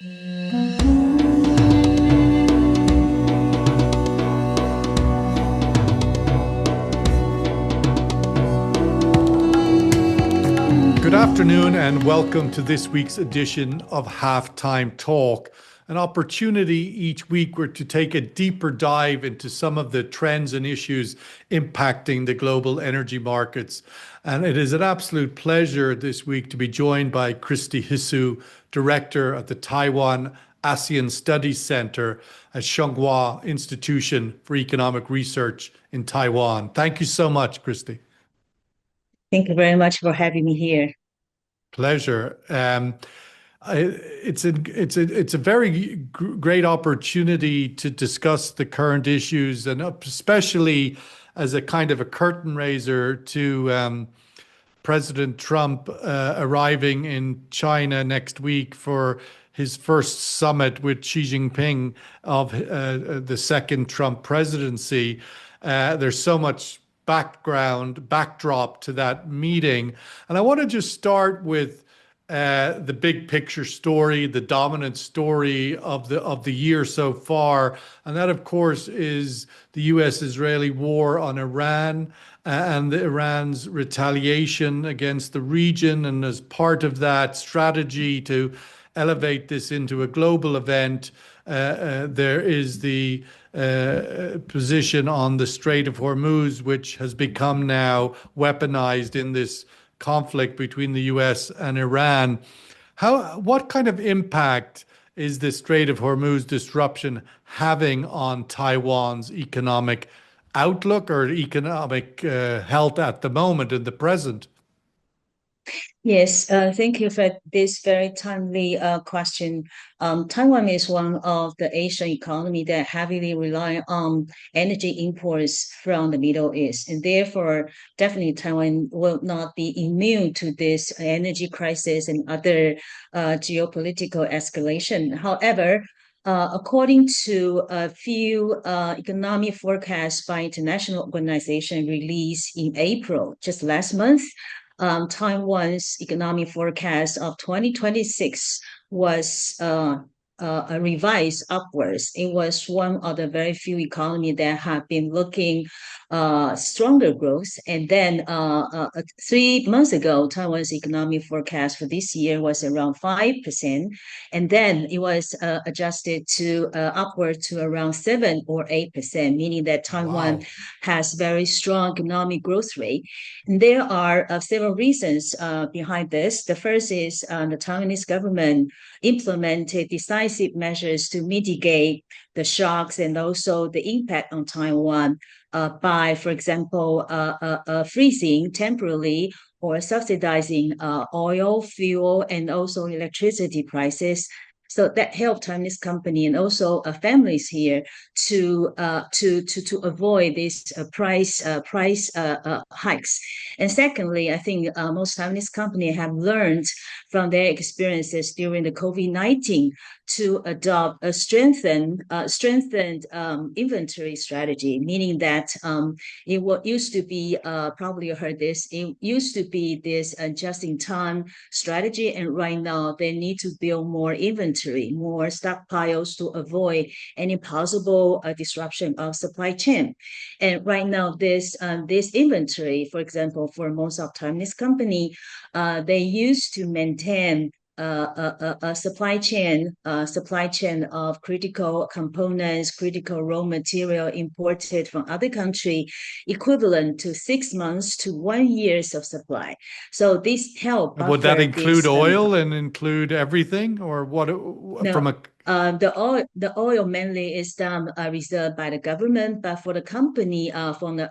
Good afternoon and welcome to this week's edition of Halftime Talk, an opportunity each week where to take a deeper dive into some of the trends and issues impacting the global energy markets. And it is an absolute pleasure this week to be joined by Kristy, Director at the Taiwan ASEAN Studies Center at Chung-Hua Institution for Economic Research in Taiwan. Thank you so much, Kristy. Thank you very much for having me here. Pleasure. It's a very great opportunity to discuss the current issues, and especially as a kind of a curtain raiser to President Trump arriving in China next week for his first summit with Xi Jinping of the second Trump presidency. There's so much backdrop to that meeting. And I want to just start with the big picture story, the dominant story of the year so far. And that, of course, is the US-Israeli war on Iran and Iran's retaliation against the region. And as part of that strategy to elevate this into a global event, there is the position on the Strait of Hormuz, which has become now weaponized in this conflict between the US and Iran. What kind of impact is the Strait of Hormuz disruption having on Taiwan's economic outlook or economic health at the moment, in the present? Yes, thank you for this very timely question. Taiwan is one of the Asian economy that heavily rely on energy imports from the Middle East, and therefore, definitely Taiwan will not be immune to this energy crisis and other geopolitical escalation. However, according to a few economic forecasts by international organization released in April, just last month, Taiwan's economic forecast of 2026 was revised upwards. It was one of the very few economies that have been looking stronger growth. And then 3 months ago, Taiwan's economic forecast for this year was around 5%. And then it was adjusted to upward to around 7 or 8%, meaning that Taiwan has very strong economic growth rate. And there are several reasons behind this. The first is the Taiwanese government implemented decisive measures to mitigate the shocks and also the impact on Taiwan by, for example, freezing temporarily or subsidizing oil, fuel, and also electricity prices. So that helped Taiwanese company and also families here to avoid these price hikes. And secondly, I think most Taiwanese companies have learned from their experiences during the COVID-19 to adopt a strengthened inventory strategy, meaning that it used to be, probably you heard this, it used to be this just-in-time strategy, and right now they need to build more inventory, more stockpiles to avoid any possible disruption of supply chain. And right now, this inventory, for example, for most of Taiwanese company, they used to maintain a supply chain of critical components, critical raw material imported from other country, equivalent to 6 months to 1 year's of supply. So this help. Would that include oil and include everything, or what? No. From a The oil mainly is reserved by the government, but for the company, from the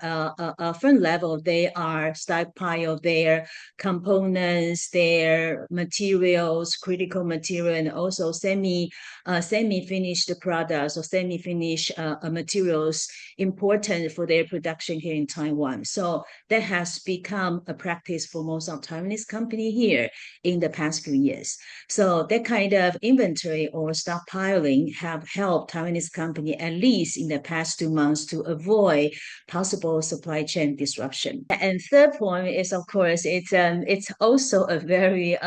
front level, they are stockpile their components, their materials, critical material, and also semi-finished products or semi-finished materials important for their production here in Taiwan. So that has become a practice for most of Taiwanese company here in the past few years. So that kind of inventory or stock stockpiling have helped Taiwanese company, at least in the past 2 months, to avoid possible supply chain disruption. And third point is, of course, it's also a very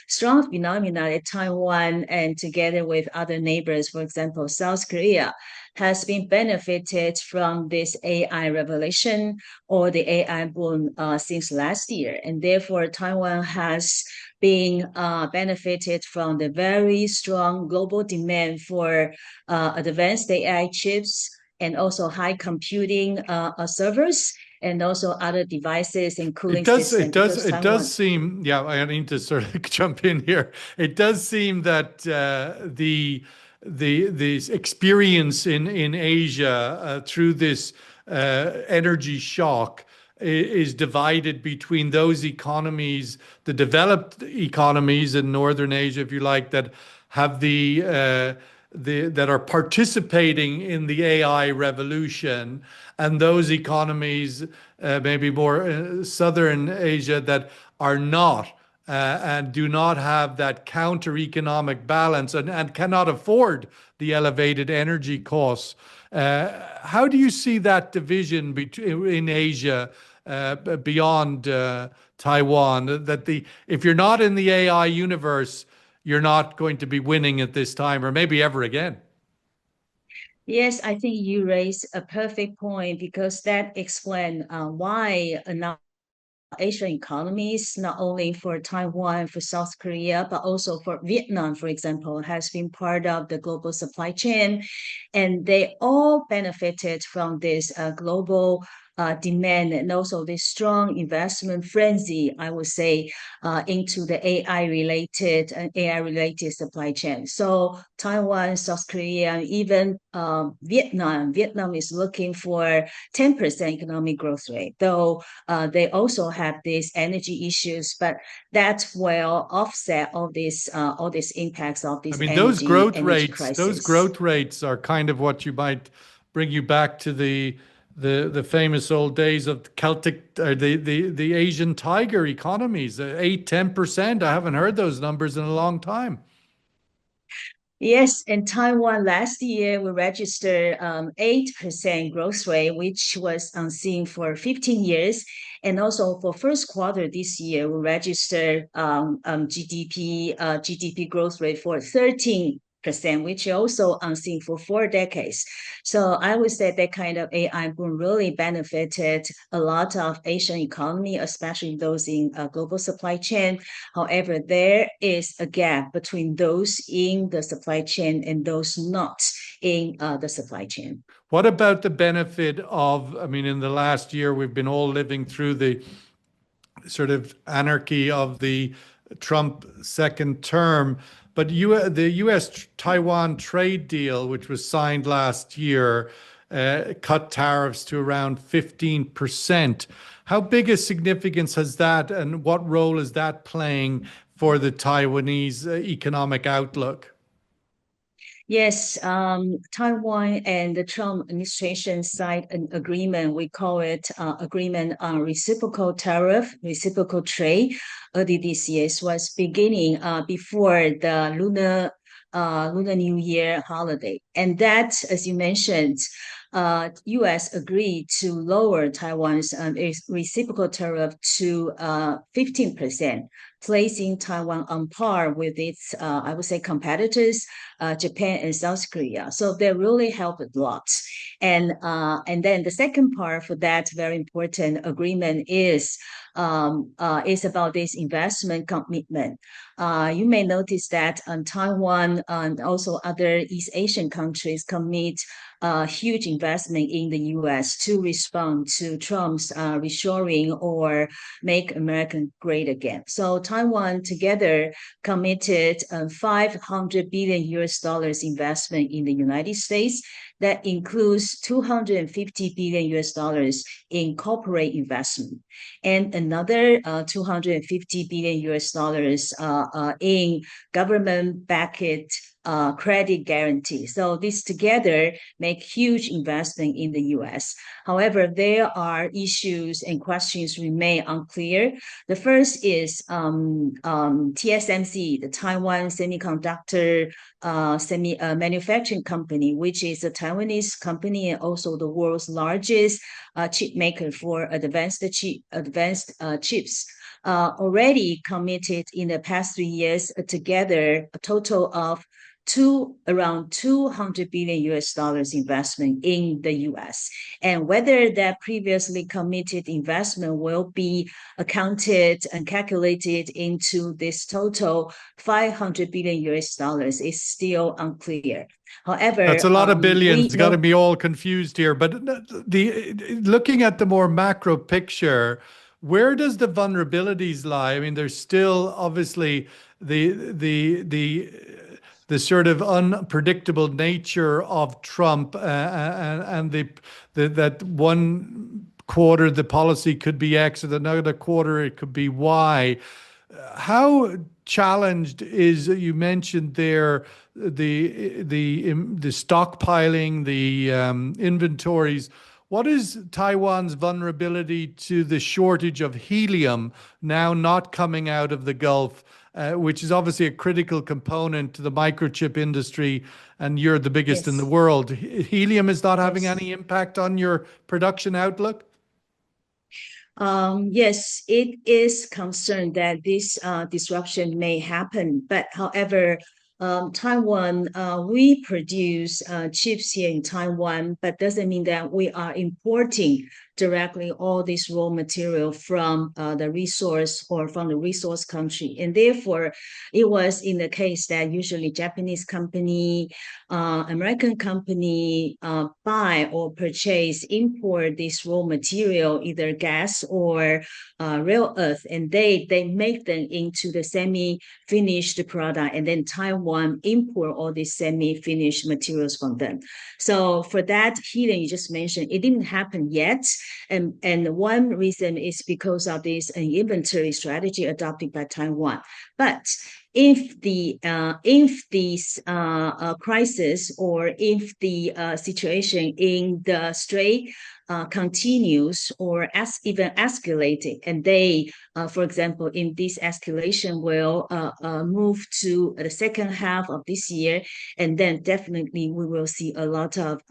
strong phenomenon at Taiwan and together with other neighbors, for example, South Korea, has been benefited from this AI revolution or the AI boom since last year. And therefore, Taiwan has been benefited from the very strong global demand for advanced AI chips and also high computing servers and also other devices and cooling systems. It does seem, yeah, I need to sort of jump in here. It does seem that the experience in Asia through this energy shock is divided between those economies, the developed economies in Northern Asia, if you like, that have that are participating in the AI revolution, and those economies, maybe more Southern Asia, that are not and do not have that counter economic balance and cannot afford the elevated energy costs. How do you see that division in Asia beyond Taiwan? That if you're not in the AI universe, you're not going to be winning at this time or maybe ever again. Yes, I think you raise a perfect point because that explains why now Asian economies, not only for Taiwan, for South Korea, but also for Vietnam, for example, has been part of the global supply chain. And they all benefited from this global demand and also this strong investment frenzy, I would say, into the AI related supply chain. So Taiwan, South Korea, even Vietnam is looking for 10% economic growth rate, though they also have these energy issues, but that will offset all these impacts of this Those energy crisis. those growth rates are kind of what you might bring you back to the famous old days of Celtic, the Asian tiger economies, 8-10%. I haven't heard those numbers in a long time. Yes, in Taiwan last year, we registered 8% growth rate, which was unseen for 15 years. And also for first quarter this year, we registered GDP growth rate for 13%, which is also unseen for 4 decades. So I would say that kind of AI boom really benefited a lot of Asian economy, especially those in global supply chain. However, there is a gap between those in the supply chain and those not in the supply chain. What about the benefit of, in the last year, we've been all living through the sort of anarchy of the Trump second term, but the US-Taiwan trade deal, which was signed last year, cut tariffs to around 15%. How big a significance has that, and what role is that playing for the Taiwanese economic outlook? Yes, Taiwan and the Trump administration signed an agreement. We call it Agreement on Reciprocal Tariff, Reciprocal Trade. Early this year was beginning before the Lunar New Year holiday, and that, as you mentioned, U.S. agreed to lower Taiwan's reciprocal tariff to 15%, placing Taiwan on par with its, I would say, competitors, Japan and South Korea. So they really helped a lot. And then the second part for that very important agreement is about this investment commitment. You may notice that Taiwan and also other East Asian countries commit huge investment in the U.S. to respond to Trump's reshoring or make America great again. So Taiwan together committed $500 billion investment in the United States that includes 250 billion US dollars in corporate investment and another 250 billion US dollars in government-backed credit guarantee. So these together make huge investment in the US. However, there are issues and questions remain unclear. The first is TSMC, the Taiwan Semiconductor manufacturing company, which is a Taiwanese company and also the world's largest chip maker for advanced chips. Already committed in the past 3 years together a total of around 200 billion US dollars investment in the US. And whether that previously committed investment will be accounted and calculated into this total 500 billion US dollars is still unclear. However, that's a lot of billions. Got to be all confused here. But looking at the more macro picture, where does the vulnerabilities lie? I mean, there's still obviously the sort of unpredictable nature of Trump and that one quarter the policy could be X, and another quarter it could be Y. How challenged is, you mentioned there, the stockpiling, the inventories. What is Taiwan's vulnerability to the shortage of helium now not coming out of the Gulf, which is obviously a critical component to the microchip industry, and you're the biggest in the world? Helium is not having any impact on your production outlook? Yes, it is concerned that this disruption may happen. But however, Taiwan, we produce chips here in Taiwan, but doesn't mean that we are importing directly all this raw material from the resource or from the resource country. And therefore, it was in the case that usually Japanese company, American company buy or purchase, import this raw material, either gas or rare earth, and they make them into the semi-finished product, and then Taiwan import all these semi-finished materials from them. So for that helium you just mentioned, it didn't happen yet. And one reason is because of this inventory strategy adopted by Taiwan. But if this crisis or if the situation in the Strait continues or even escalating, and they, for example, in this escalation will move to the second half of this year, and then definitely we will see a lot of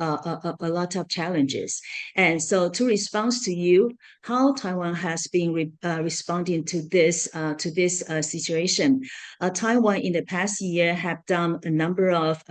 challenges. And so, to respond to you, how Taiwan has been responding to this situation. Taiwan in the past year have done a number of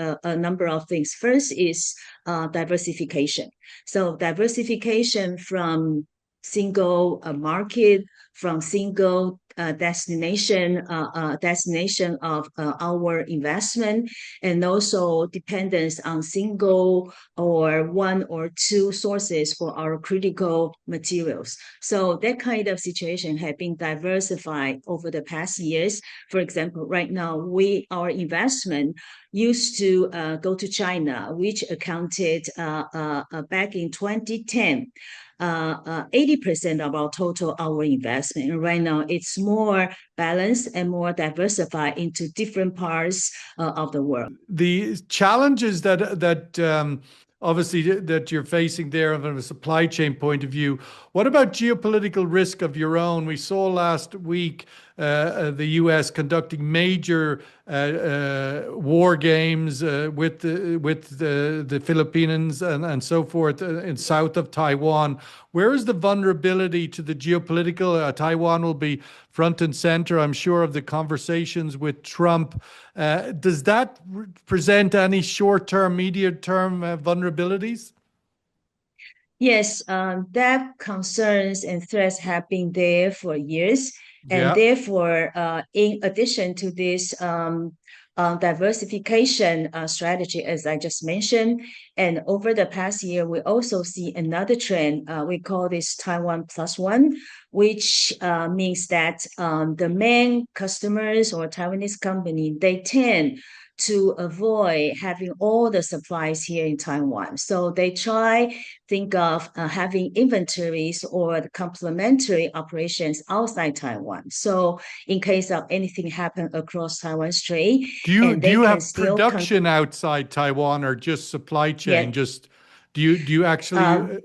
things. First is diversification. So diversification from single market, from single destination of our investment, and also dependence on single or one or two sources for our critical materials. So that kind of situation has been diversified over the past years. For example, right now our investment used to go to China, which accounted back in 2010. 80% of our total investment. And right now, it's more balanced and more diversified into different parts of the world. The challenges that obviously that you're facing there from a supply chain point of view. What about geopolitical risk of your own? We saw last week the U.S. conducting major war games with the Philippines and so forth in south of Taiwan. Where is the vulnerability to the geopolitical? Taiwan will be front and center, I'm sure, of the conversations with Trump. Does that present any short-term, medium-term vulnerabilities? Yes, that concerns and threats have been there for years. And therefore, in addition to this diversification strategy, as I just mentioned, and over the past year, we also see another trend. We call this Taiwan Plus One, which means that the main customers or Taiwanese company, they tend to avoid having all the supplies here in Taiwan. So they think of having inventories or the complementary operations outside Taiwan. So in case of anything happen across Taiwan Strait, and Do they you can have still production outside Taiwan or just supply chain? yeah. Just do you actually Um,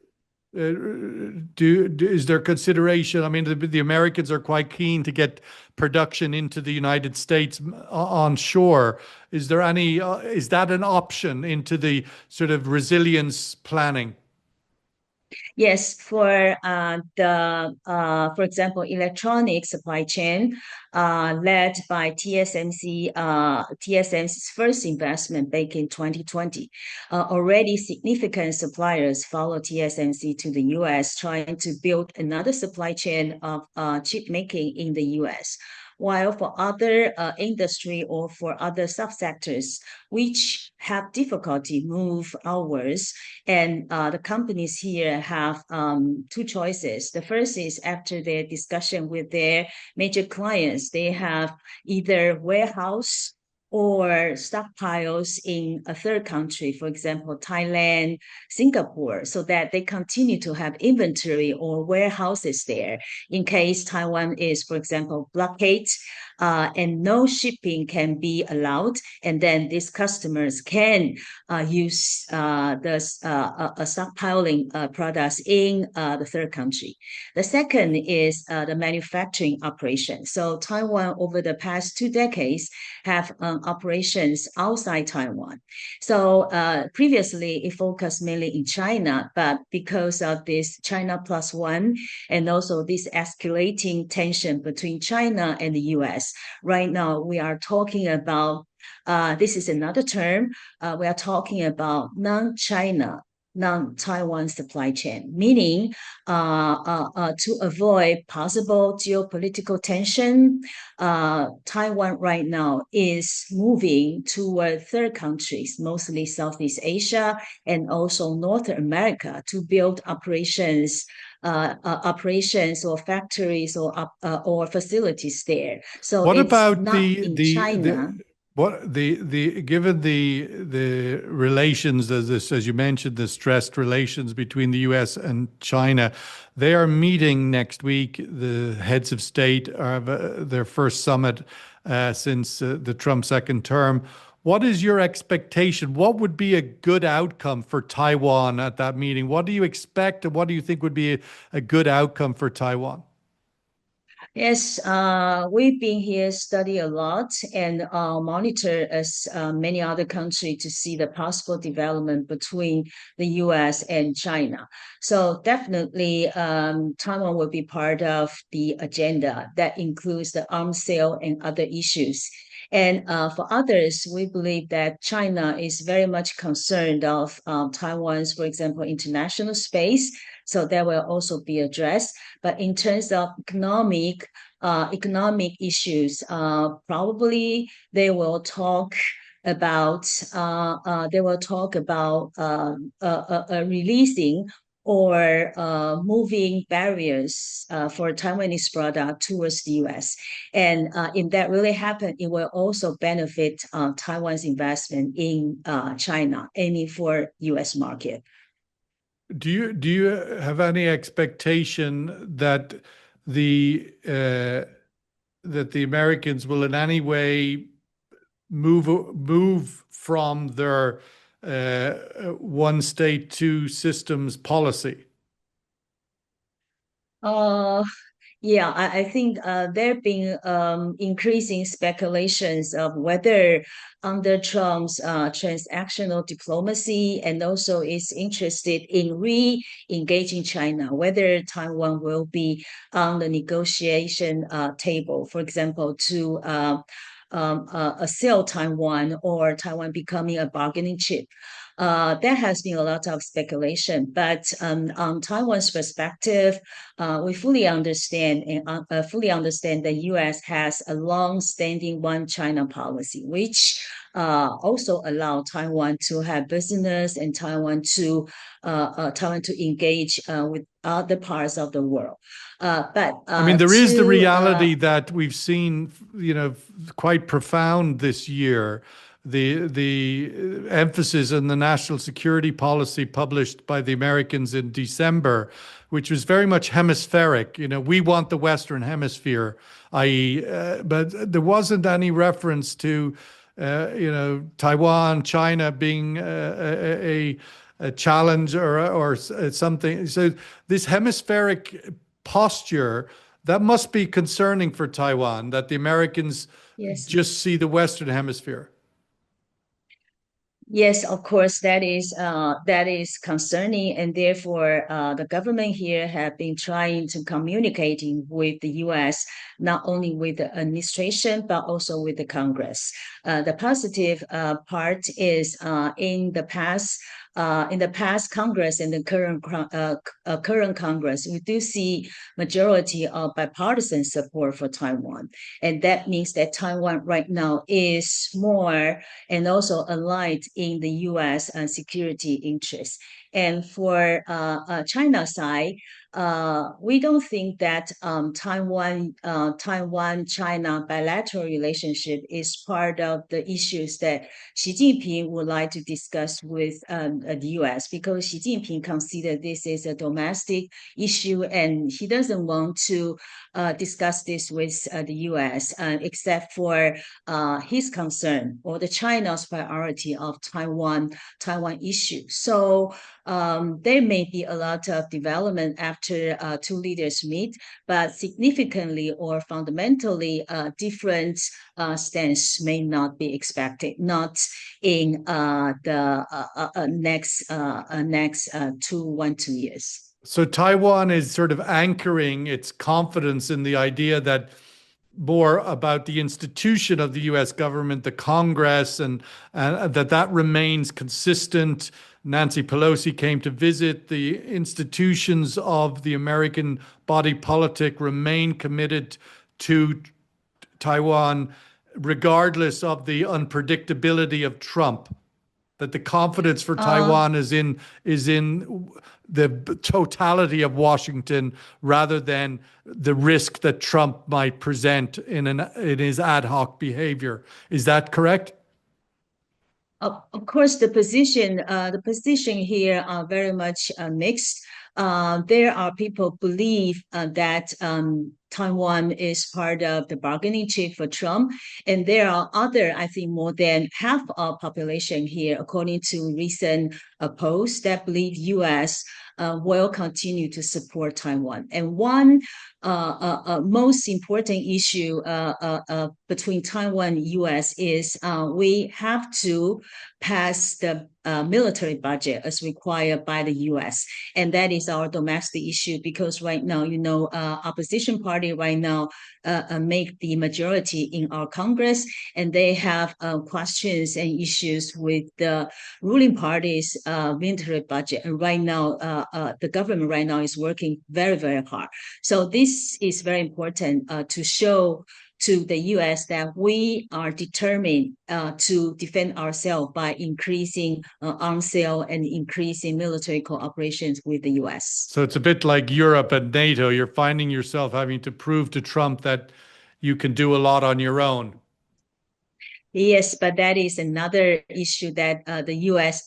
is there consideration? I mean, the Americans are quite keen to get production into the United States onshore. Is there any, is that an option into the sort of resilience planning? Yes, for for example, electronic supply chain, led by TSMC, TSMC's first investment back in 2020. Already significant suppliers follow TSMC to the US, trying to build another supply chain of chip making in the US. While for other industry or for other subsectors which have difficulty move outwards, and the companies here have two choices. The first is after their discussion with their major clients, they have either warehouse or stockpiles in a third country, for example, Thailand, Singapore, so that they continue to have inventory or warehouses there in case Taiwan is, for example, blockaded and no shipping can be allowed. And then these customers can use the stockpiling products in the third country. The second is the manufacturing operation. So Taiwan over the past 2 decades have operations outside Taiwan. So previously it focused mainly in China, but because of this China plus one and also this escalating tension between China and the US, right now we are talking about this is another term. We are talking about non-China, non-Taiwan supply chain, meaning to avoid possible geopolitical tension, Taiwan right now is moving toward third countries, mostly Southeast Asia and also North America, to build operations or factories or facilities there. So What it's about not in China. the given the relations as this, as you mentioned, the stressed relations between the US and China? They are meeting next week. The heads of state are their first summit since the Trump second term. What is your expectation? What would be a good outcome for Taiwan at that meeting? What do you expect, and what do you think would be a good outcome for Taiwan? Yes, we've been here study a lot and monitor as many other countries to see the possible development between the US and China. So definitely Taiwan will be part of the agenda that includes the arms sale and other issues. And for others, we believe that China is very much concerned of Taiwan's, for example, international space. So that will also be addressed. But in terms of economic issues, probably they will talk about releasing or moving barriers for Taiwanese product towards the US. And if that really happen, it will also benefit Taiwan's investment in China, aiming for US market. Do you have any expectation the uh, that the Americans will in any way move from their one state two systems policy? Uh, Yeah, I think there have been increasing speculations of whether under Trump's transactional diplomacy and also is interested in re-engaging China, whether Taiwan will be on the negotiation table, for example, to assail Taiwan or Taiwan becoming a bargaining chip. There has been a lot of speculation, but on Taiwan's perspective, we fully understand the U.S. has a long-standing one China policy, which also allow Taiwan to have business and Taiwan to engage with other parts of the world. I mean, there is the reality that we've seen, quite profound this year. The emphasis on the national security policy published by the Americans in December, which was very much hemispheric. We want the Western Hemisphere, i.e., but there wasn't any reference to, Taiwan, China being a challenge or something. So this hemispheric posture, that must be concerning for Taiwan, that the Americans just see the Western Hemisphere. Yes, of course, that is concerning, and therefore, the government here have been trying to communicating with the U.S. not only with the administration but also with the Congress. The positive part is in the past. In the past Congress and the current Congress, we do see majority of bipartisan support for Taiwan, and that means that Taiwan right now is more and also aligned in the U.S. Security interests. And for China side, we don't think that Taiwan-China bilateral relationship is part of the issues that Xi Jinping would like to discuss with the U.S. because Xi Jinping considers this is a domestic issue and he doesn't want to discuss this with the U.S. Except for his concern or the China's priority of Taiwan issue. So there may be a lot of development after two leaders meet, but significantly or fundamentally different stance may not be expected, not in the next 2 years. So Taiwan is sort of anchoring its confidence in the idea that more about the institution of the U.S. government, the Congress, and that remains consistent. Nancy Pelosi came to visit. The institutions of the American body politic remain committed to Taiwan, regardless of the unpredictability of Trump. That the confidence for Taiwan is in the totality of Washington rather than the risk that Trump might present in his ad hoc behavior. Is that correct? Of course, the position here are very much mixed. There are people believe that Taiwan is part of the bargaining chip for Trump, and there are other, I think, more than half of population here, according to recent polls, that believe U.S. Will continue to support Taiwan. And one most important issue between Taiwan and U.S. is we have to pass the military budget as required by the U.S. And that is our domestic issue because right now, opposition party right now make the majority in our Congress, and they have questions and issues with the ruling party's military budget. And right now, the government right now is working very, very hard. So this is very important to show to the U.S. that we are determined to defend ourselves by increasing arms sale and increasing military cooperations with the U.S. So it's a bit like Europe and NATO. You're finding yourself having to prove to Trump that you can do a lot on your own. Yes, but that is another issue that the U.S.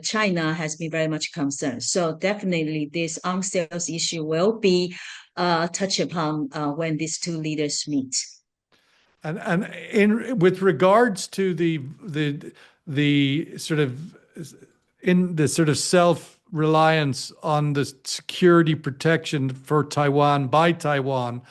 China has been very much concerned. So definitely this arms sales issue will be touched upon when these two leaders meet. And with regards to the sort of self-reliance on the security protection for Taiwan by Taiwan,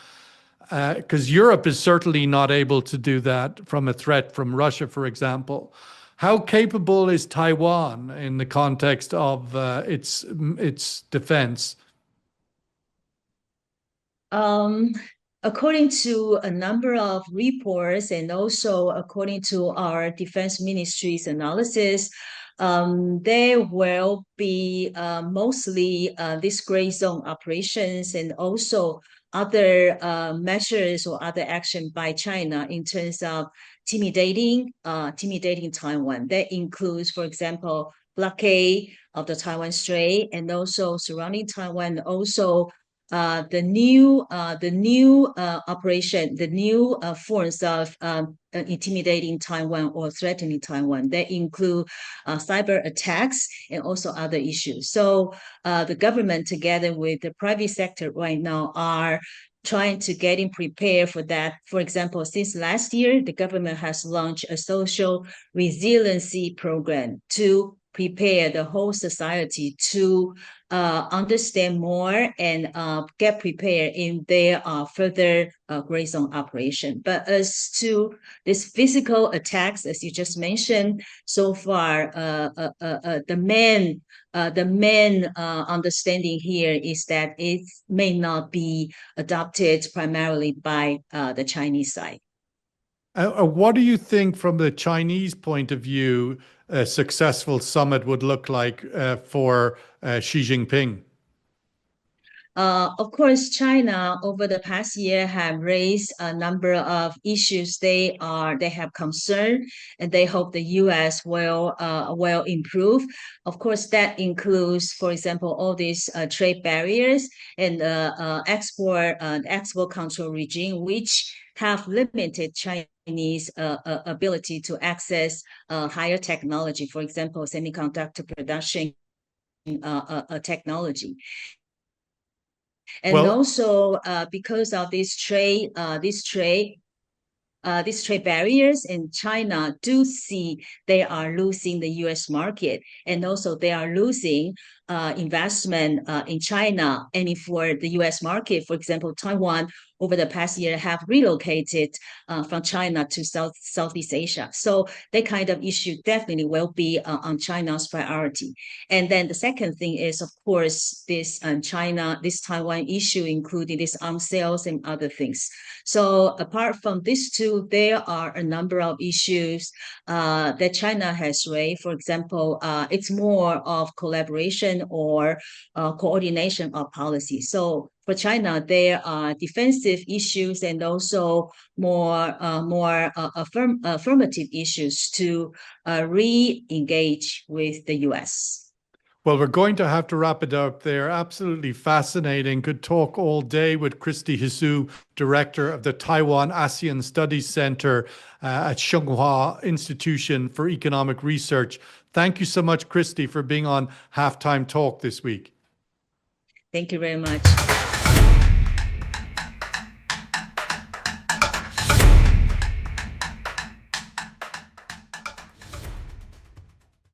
because Europe is certainly not able to do that from a threat from Russia, for example. How capable is Taiwan in the context of its defense? According to a number of reports and also according to our defense ministry's analysis, there will be mostly this gray zone operations and also other measures or other action by China in terms of intimidating Taiwan. That includes, for example, blockade of the Taiwan Strait, and also surrounding Taiwan, also the new operation, the new forms of intimidating Taiwan or threatening Taiwan. That include cyber attacks and also other issues. So the government, together with the private sector right now, are trying to getting prepared for that. For example, since last year, the government has launched a social resiliency program to prepare the whole society to understand more and get prepared in their further gray zone operation. But as to these physical attacks, as you just mentioned, so far the main understanding here is that it may not be adopted primarily by the Chinese side. What do you think, from the Chinese point of view, a successful summit would look like for Xi Jinping? Of course, China over the past year have raised a number of issues. They have concern, and they hope the U.S. will improve. Of course, that includes, for example, all these trade barriers and export control regime, which have limited Chinese ability to access higher technology, for example, semiconductor production technology. And Well, also because of these trade barriers, and China do see they are losing the U.S. market, and also they are losing investment in China. And for the U.S. market, for example, Taiwan over the past year have relocated from China to Southeast Asia. So that kind of issue definitely will be on China's priority. And then the second thing is, of course, this Taiwan issue, including this arms sales and other things. So apart from these two, there are a number of issues that China has raised. For example, it's more of collaboration or coordination of policy. So for China, there are defensive issues and also more affirmative issues to re-engage with the U.S. Well, we're going to have to wrap it up there. Absolutely fascinating. Could talk all day with Kristy Hsu, Director of the Taiwan ASEAN Studies Center at Chung-Hua Institution for Economic Research. Thank you so much, Kristy, for being on Halftime Talk this week. Thank you very much.